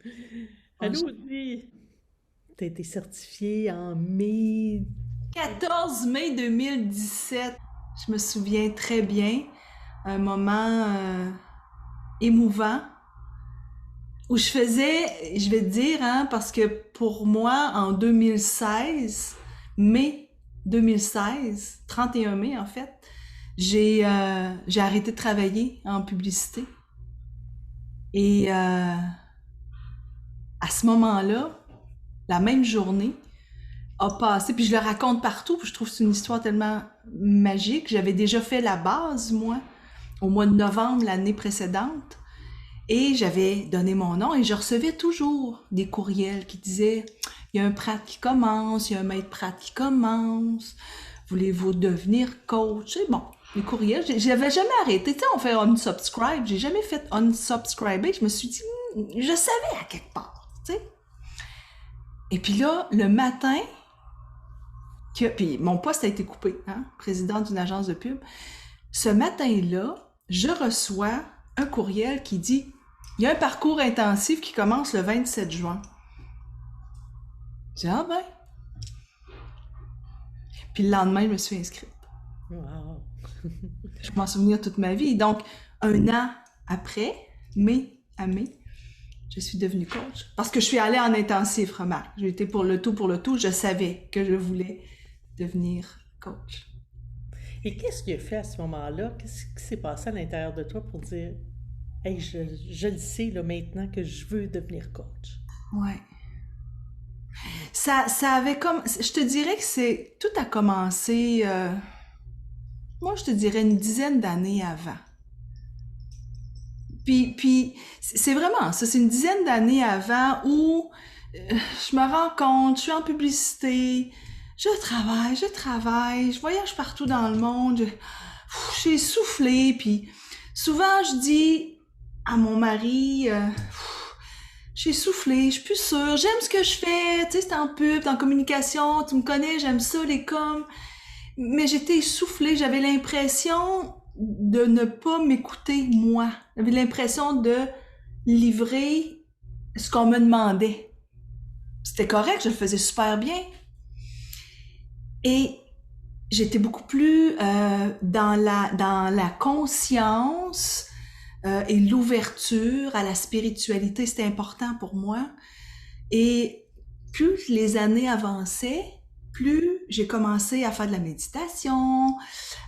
En Allô, Audrey! T'as été certifiée en mai. 14 mai 2017, je me souviens très bien, un moment émouvant où je faisais, je vais te dire, hein, parce que pour moi, en 2016, mai 2016, 31 mai en fait, j'ai arrêté de travailler en publicité. Et à ce moment-là, la même journée, a passé, puis je le raconte partout, puis je trouve que c'est une histoire tellement magique. J'avais déjà fait la base, moi, au mois de novembre l'année précédente, et j'avais donné mon nom, et je recevais toujours des courriels qui disaient, il y a un Pratt qui commence, il y a un maître Pratt qui commence, voulez-vous devenir coach? Et bon, les courriels, j'avais jamais arrêté. Tu sais, on fait unsubscribe, j'ai jamais fait unsubscriber, je me suis dit, je savais à quelque part, tu sais. Et puis là, le matin, puis mon poste a été coupé, hein, président d'une agence de pub. Ce matin-là, je reçois un courriel qui dit il y a un parcours intensif qui commence le 27 juin. Je dis ah ben. Puis le lendemain, je me suis inscrite. Wow! Je m'en souvenir toute ma vie. Donc, un an après, mai à mai, je suis devenue coach. Parce que je suis allée en intensif, remarque. J'ai été pour le tout, pour le tout. Je savais que je voulais devenir coach. Et qu'est-ce qu'il a fait à ce moment-là? Qu'est-ce qui s'est passé à l'intérieur de toi pour dire, hey, je le sais là, maintenant que je veux devenir coach? Ouais. Ça avait comme, je te dirais que tout a commencé, moi je te dirais une dizaine d'années avant. Puis c'est vraiment ça, c'est une dizaine d'années avant où je me rends compte, je suis en publicité, je voyage partout dans le monde, j'ai essoufflé, puis souvent je dis à mon mari, j'ai soufflé, je suis plus sûre, j'aime ce que je fais, tu sais, c'est en pub, en communication, tu me connais, j'aime ça, les coms. Mais j'étais essoufflée, j'avais l'impression de ne pas m'écouter, moi. J'avais l'impression de livrer ce qu'on me demandait. C'était correct, je le faisais super bien. Et j'étais beaucoup plus dans la conscience et l'ouverture à la spiritualité. C'était important pour moi. Et plus les années avançaient, plus j'ai commencé à faire de la méditation,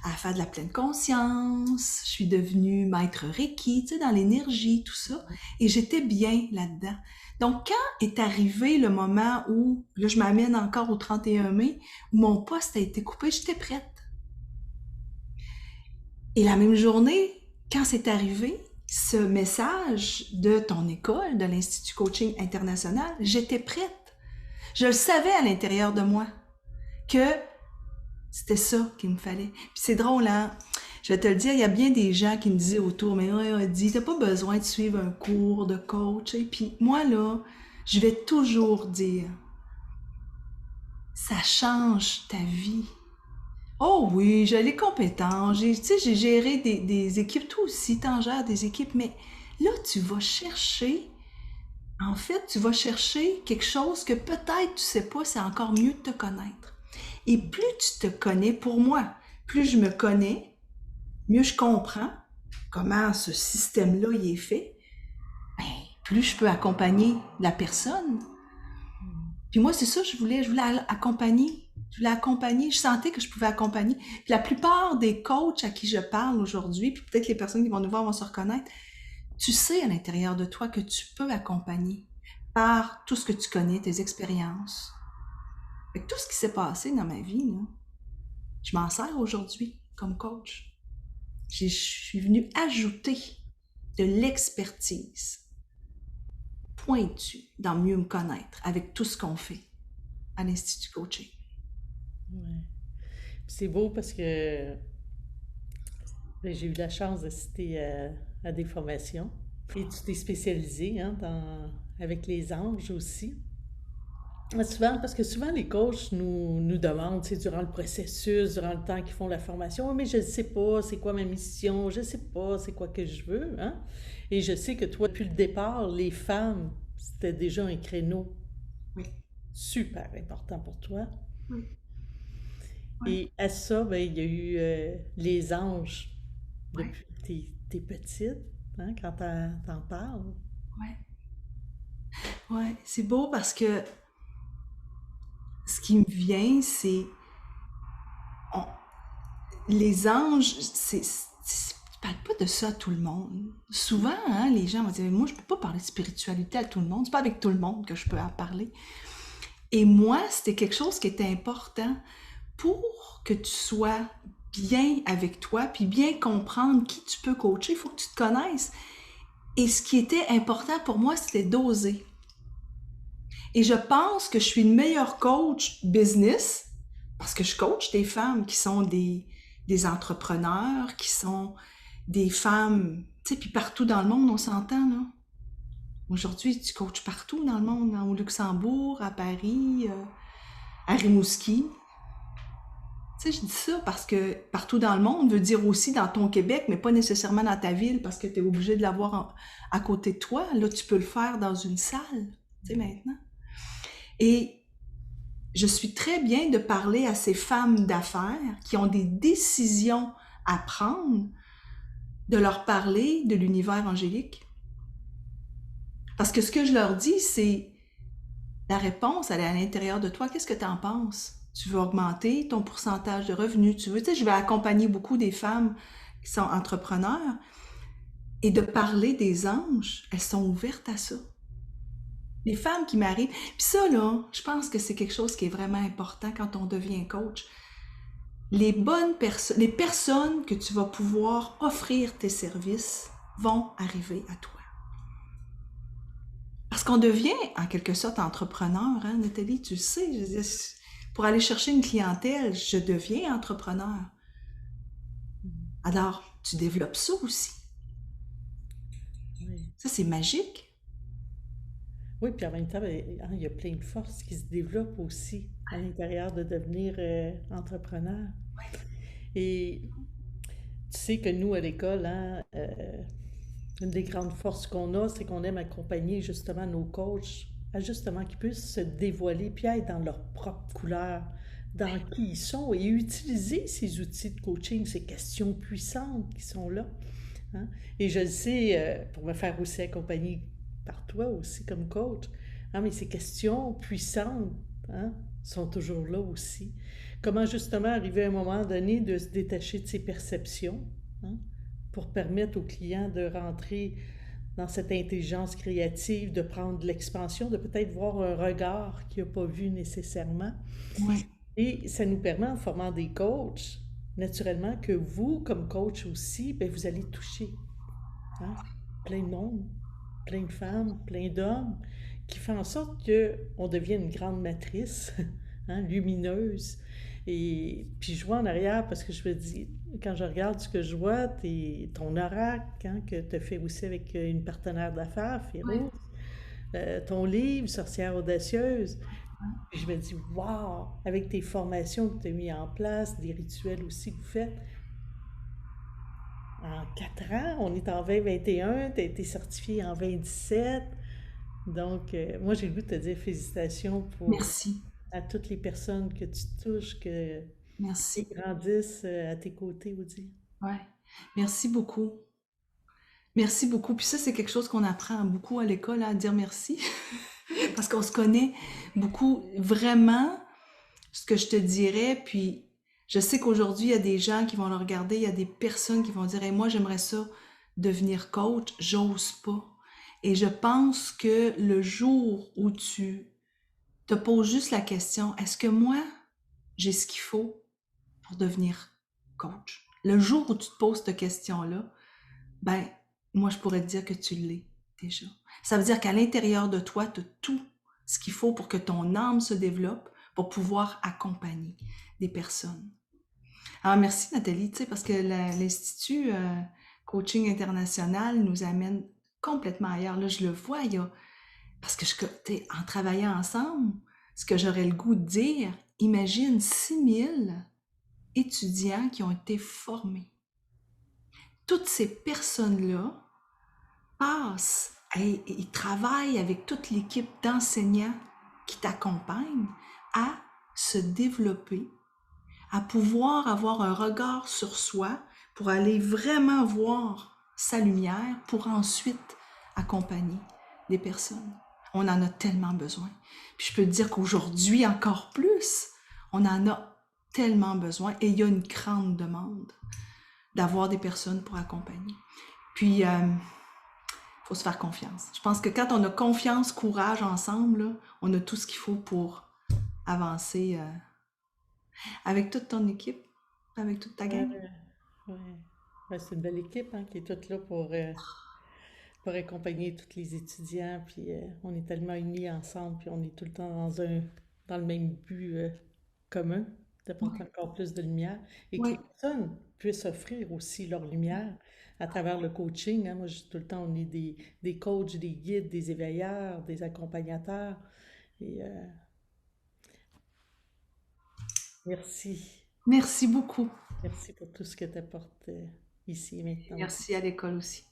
à faire de la pleine conscience. Je suis devenue maître Reiki, tu sais, dans l'énergie, tout ça. Et j'étais bien là-dedans. Donc, quand est arrivé le moment où, là, je m'amène encore au 31 mai, où mon poste a été coupé, j'étais prête. Et la même journée, quand c'est arrivé, ce message de ton école, de l'Institut Coaching International, j'étais prête. Je le savais à l'intérieur de moi que c'était ça qu'il me fallait. Puis c'est drôle, hein? Je vais te le dire, il y a bien des gens qui me disaient autour, mais ouais, dis, t'as pas besoin de suivre un cours de coach. Et puis moi, là, je vais toujours dire, ça change ta vie. Oh oui, j'ai les compétences, tu sais, j'ai géré des équipes, toi aussi, t'en gères des équipes, mais là, tu vas chercher, en fait, tu vas chercher quelque chose que peut-être tu sais pas, c'est encore mieux de te connaître. Et plus tu te connais, pour moi, plus je me connais, mieux je comprends comment ce système-là y est fait, ben, plus je peux accompagner la personne. Puis moi, c'est ça, je voulais accompagner. Je voulais accompagner, je sentais que je pouvais accompagner. Puis la plupart des coachs à qui je parle aujourd'hui, puis peut-être les personnes qui vont nous voir vont se reconnaître, tu sais à l'intérieur de toi que tu peux accompagner par tout ce que tu connais, tes expériences. Fait que tout ce qui s'est passé dans ma vie, là, je m'en sers aujourd'hui comme coach. Je suis venue ajouter de l'expertise pointue dans mieux me connaître avec tout ce qu'on fait à l'Institut Coaching. Ouais. Puis c'est beau parce que ben, j'ai eu la chance d'assister à des formations. Et tu t'es spécialisée hein, avec les anges aussi. Souvent, parce que souvent les coachs nous demandent, tu sais, durant le processus, durant le temps qu'ils font la formation, oui, mais je ne sais pas c'est quoi ma mission, je ne sais pas c'est quoi que je veux, hein. Et je sais que toi, depuis le départ, les femmes c'était déjà un créneau Oui, super important pour toi. oui, oui, Et à ça, ben, il y a eu les anges oui, depuis que t'es petite, hein, quand t'en parles. oui. Ouais. C'est beau parce que ce qui me vient, c'est on- les anges, tu parles pas de ça à tout le monde. Souvent, hein, les gens vont dire, moi, je peux pas parler de spiritualité à tout le monde. C'est pas avec tout le monde que je peux en parler. Et moi, c'était quelque chose qui était important pour que tu sois bien avec toi, puis bien comprendre qui tu peux coacher. Il faut que tu te connaisses. Et ce qui était important pour moi, c'était d'oser. Et je pense que je suis une meilleure coach business parce que je coach des femmes qui sont des entrepreneurs, qui sont des femmes, tu sais, puis partout dans le monde, on s'entend, là. Aujourd'hui, tu coaches partout dans le monde, hein, au Luxembourg, à Paris, à Rimouski. Tu sais, je dis ça parce que partout dans le monde veut dire aussi dans ton Québec, mais pas nécessairement dans ta ville parce que tu es obligé de l'avoir à côté de toi. Là, tu peux le faire dans une salle, tu sais, maintenant. Et je suis très bien de parler à ces femmes d'affaires qui ont des décisions à prendre, de leur parler de l'univers angélique. Parce que ce que je leur dis, c'est la réponse, elle est à l'intérieur de toi. Qu'est-ce que tu en penses? Tu veux augmenter ton pourcentage de revenus? Tu veux, tu sais, je vais accompagner beaucoup des femmes qui sont entrepreneurs et de parler des anges, elles sont ouvertes à ça. Les femmes qui m'arrivent. Puis ça, là, je pense que c'est quelque chose qui est vraiment important quand on devient coach. Les bonnes personnes, les personnes que tu vas pouvoir offrir tes services vont arriver à toi. Parce qu'on devient, en quelque sorte, entrepreneur, hein, Nathalie, tu le sais, je veux dire, pour aller chercher une clientèle, je deviens entrepreneur. Alors, tu développes ça aussi. Oui. Ça, c'est magique. Oui, puis en même temps, ben, hein, il y a plein de forces qui se développent aussi à l'intérieur de devenir entrepreneur. Et tu sais que nous, à l'école, hein, une des grandes forces qu'on a, c'est qu'on aime accompagner justement nos coachs à justement qu'ils puissent se dévoiler puis être dans leur propre couleur, dans qui ils sont et utiliser ces outils de coaching, ces questions puissantes qui sont là. Hein. Et je le sais, pour me faire aussi accompagner par toi aussi comme coach, hein, mais ces questions puissantes, hein, sont toujours là aussi. Comment justement arriver à un moment donné de se détacher de ses perceptions, hein, pour permettre au client de rentrer dans cette intelligence créative, de prendre de l'expansion, de peut-être voir un regard qu'il n'a pas vu nécessairement. Oui. Et ça nous permet, en formant des coachs, naturellement, que vous, comme coach aussi, ben, vous allez toucher, hein, plein de monde, plein de femmes, plein d'hommes, qui font en sorte qu'on devienne une grande matrice, hein, lumineuse. Et puis je vois en arrière, parce que je me dis, quand je regarde ce que je vois, ton oracle, hein, que tu as fait aussi avec une partenaire d'affaires, Oui. Férouz, ton livre, Sorcière audacieuse, puis je me dis, waouh, avec tes formations que tu as mis en place, des rituels aussi que vous faites, en 4 ans, on est en 2021, tu as été certifié en 2017. Donc, moi, j'ai le goût de te dire félicitations pour Merci. à toutes les personnes que tu touches, qui Merci. grandissent à tes côtés, Audie. Ouais. Merci beaucoup. Merci beaucoup. Puis ça, c'est quelque chose qu'on apprend beaucoup à l'école, à dire merci. Parce qu'on se connaît beaucoup. Vraiment, ce que je te dirais, puis je sais qu'aujourd'hui, il y a des gens qui vont le regarder, il y a des personnes qui vont dire, hey, moi, j'aimerais ça devenir coach, j'ose pas. Et je pense que le jour où tu te poses juste la question, est-ce que moi, j'ai ce qu'il faut pour devenir coach? Le jour où tu te poses cette question-là, ben, moi, je pourrais te dire que tu l'es déjà. Ça veut dire qu'à l'intérieur de toi, tu as tout ce qu'il faut pour que ton âme se développe, pour pouvoir accompagner des personnes. Alors, merci Nathalie, tu sais, parce que l'Institut Coaching International nous amène complètement ailleurs. Là, je le vois, parce que en travaillant ensemble, ce que j'aurais le goût de dire, imagine 6000 étudiants qui ont été formés. Toutes ces personnes-là passent il travaille avec toute l'équipe d'enseignants qui t'accompagnent à se développer, à pouvoir avoir un regard sur soi pour aller vraiment voir sa lumière pour ensuite accompagner des personnes. On en a tellement besoin. Puis je peux te dire qu'aujourd'hui, encore plus, on en a tellement besoin et il y a une grande demande d'avoir des personnes pour accompagner. Puis, faut se faire confiance. Je pense que quand on a confiance, courage ensemble, là, on a tout ce qu'il faut pour avancer avec toute ton équipe, avec toute ta Ouais, gang. ouais. Ouais, c'est une belle équipe hein, qui est toute là pour accompagner tous les étudiants. Puis on est tellement unis ensemble, puis on est tout le temps dans le même but commun, d'apporter Oui, encore plus de lumière et que les oui, personnes puissent offrir aussi leur lumière à travers le coaching. Hein. Moi, je dis tout le temps, on est des coachs, des guides, des éveilleurs, des accompagnateurs. Et merci. merci beaucoup. Merci pour tout ce que tu apportes ici et maintenant. Merci à l'école aussi.